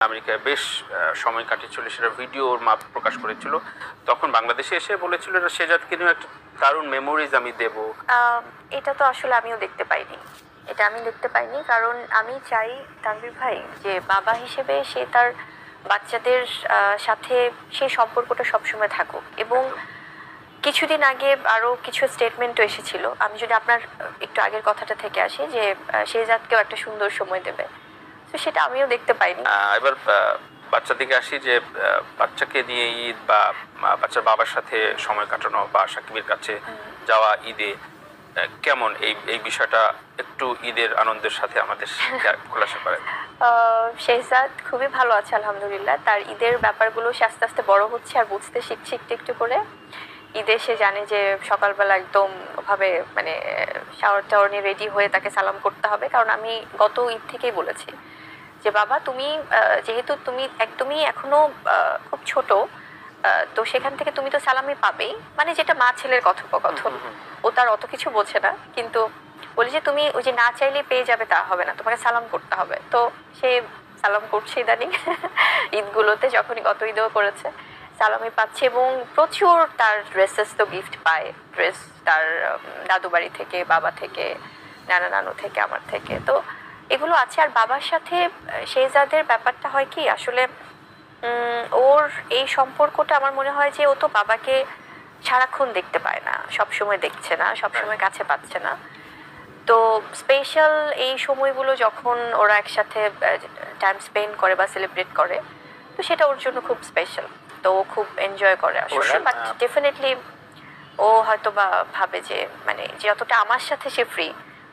আমেরিকায় বেশ সময় কাটিয়েছিল, সেটা ভিডিও ওর মা প্রকাশ করেছিল। তখন বাংলাদেশে এসে বলেছিল শেজাদকে নিয়ে একটা দারুণ মেমোরিজ আমি দেব। এটা তো আসলে আমিও দেখতে পাইনি, এটা আমি দেখতে পাইনি, কারণ আমি চাই তানভীর ভাই যে বাবা হিসেবে সে তার বাচ্চাদের সাথে সেই সম্পর্কটা সবসময় থাকুক। এবং কিছুদিন আগে আরও কিছু স্টেটমেন্টও এসেছিল, আমি যদি আপনার একটু আগের কথাটা থেকে আসি, যে শেজাদকেও একটা সুন্দর সময় দেবে, তো সেটা আমিও দেখতে পাইনি। এবার বাচ্চার দিকে আসি, যে বাচ্চাকে নিয়ে ঈদ বা বাচ্চার বাবার সাথে সময় কাটানো বা সাকিবের কাছে যাওয়া ঈদে কেমন, এই বিষয়টা একটু ঈদের আনন্দের সাথে আমাদের খোলাসা করেন। শেহজাদ খুবই ভালো আছে আলহামদুলিল্লাহ। তার ঈদের ব্যাপারগুলো সে আস্তে আস্তে বড় হচ্ছে আর বুঝতে শিখছে একটু একটু করে। ঈদে সে জানে যে সকালবেলা একদম ওভাবে মানে শাওয়ার টাওয়ার নিয়ে রেডি হয়ে তাকে সালাম করতে হবে, কারণ আমি গত ঈদ থেকেই বলেছি যে বাবা তুমি যেহেতু তুমি একদমই এখনো খুব ছোট, তো সেখান থেকে তুমি তো সালামি পাবেই, মানে যেটা মা ছেলের কথোপকথন, ও তার অত কিছু বোঝে না, কিন্তু বলি যে তুমি ওই যে না চাইলে পেয়ে যাবে তা হবে না, তোমাকে সালাম করতে হবে। তো সে সালাম করছে ইদানিং ঈদগুলোতে, যখনই গত ঈদেও করেছে, সালামি পাচ্ছে এবং প্রচুর তার ড্রেসেস তো গিফট পায়, ড্রেস তার দাদু বাড়ি থেকে, বাবা থেকে, নানা নানু থেকে, আমার থেকে, তো এগুলো আছে। আর বাবার সাথে শেহজাদের ব্যাপারটা হয় কি আসলে, ওর এই সম্পর্কটা আমার মনে হয় যে ও তো বাবাকে সারাক্ষণ দেখতে পায় না, সবসময় দেখছে না, সবসময় কাছে পাচ্ছে না। তো স্পেশাল এই সময়গুলো যখন ওরা একসাথে টাইম স্পেন্ড করে বা সেলিব্রেট করে, তো সেটা ওর জন্য খুব স্পেশাল, তো ও খুব এনজয় করে আসলে। বাট ডেফিনেটলি ও হয়তো বা ভাবে যে মানে যতটা আমার সাথে সে ফ্রি,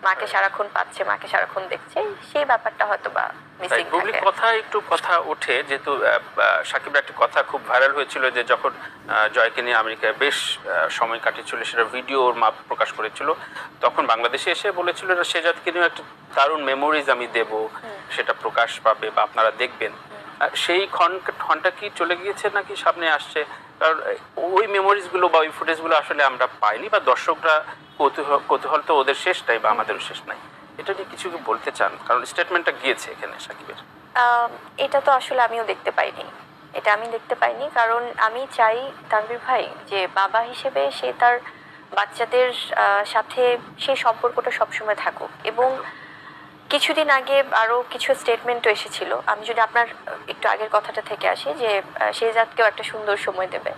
মাকে সারাক্ষণ পাচ্ছে, মাকে সারাক্ষণ দেখছে, সেই ব্যাপারটা হয়তো বা মিসিং থাকে। কথা ওঠে, যেহেতু সাকিবের একটা কথা খুব ভাইরাল হয়েছিল, যে যখন জয়কে নিয়ে আমেরিকায় বেশ সময় কাটিয়েছিল, সেটা ভিডিও ওর মা প্রকাশ করেছিল। তখন বাংলাদেশে এসে বলেছিল শেজাদকে নিয়ে একটা দারুণ মেমোরিজ আমি দেব, সেটা প্রকাশ পাবে বা আপনারা দেখবেন। সেই ক্ষণটা কি চলে গিয়েছে নাকি সামনে আসছে? কারণ ওই মেমোরিজগুলো বা ওই ফুটেজগুলো আসলে আমরা পাইনি, বা দর্শকরা কৌতূহল তো ওদের শেষ নাই বা আমাদেরও শেষ নাই। এটা নিয়ে কিছু বলতে চান? কারণ স্টেটমেন্টটা গিয়েছে এখানে সাকিবের। এটা তো আসলে আমিও দেখতে পাইনি, এটা আমি দেখতে পাইনি, কারণ আমি চাই তানভীর ভাই যে বাবা হিসেবে সে তার বাচ্চাদের সাথে সেই সম্পর্কটা সবসময় থাকুক। এবং কিছুদিন আগে আরও কিছু স্টেটমেন্টও এসেছিল, আমি যদি আপনার একটু আগের কথাটা থেকে আসি, যে শেহজাদকেও একটা সুন্দর সময় দেবে,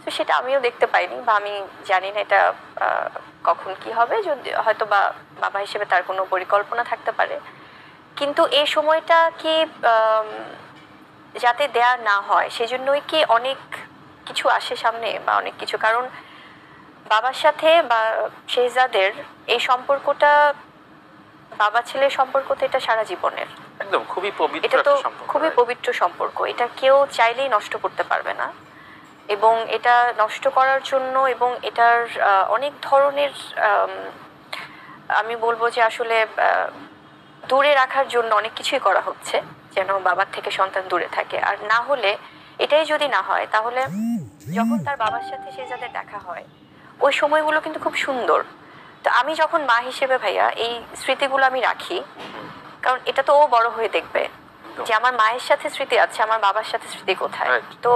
তো সেটা আমিও দেখতে পাইনি, বা আমি জানি না এটা কখন কি হবে, যদি হয়তো বা বাবা হিসেবে তার কোনো পরিকল্পনা থাকতে পারে। কিন্তু এই সময়টা কি যাতে দেয়া না হয়, সেজন্যই কি অনেক কিছু আসে সামনে, বা অনেক কিছু, কারণ বাবার সাথে বা শেহজাদের এই সম্পর্কটা, বাবা ছেলের সম্পর্ক তো এটা সারা জীবনের, একদম খুবই পবিত্র, এটা তো খুবই পবিত্র সম্পর্ক, এটা কেউ চাইলেই নষ্ট করতে পারবে না। এবং এটা নষ্ট করার জন্য এবং এটার অনেক ধরনের আমি বলবো যে আসলে দূরে রাখার জন্য অনেক কিছুই করা হচ্ছে, যেন বাবার থেকে সন্তান দূরে থাকে। আর না হলে, এটাই যদি না হয়, তাহলে যখন তার বাবার সাথে সে যাদের দেখা হয়, ওই সময়গুলো কিন্তু খুব সুন্দর। তো আমি যখন মা হিসেবে ভাইয়া এই স্মৃতিগুলো আমি রাখি, কারণ এটা তো ও বড় হয়ে দেখবে যে আমার মায়ের সাথে স্মৃতি আছে, আমার বাবার সাথে স্মৃতি কোথায়। তো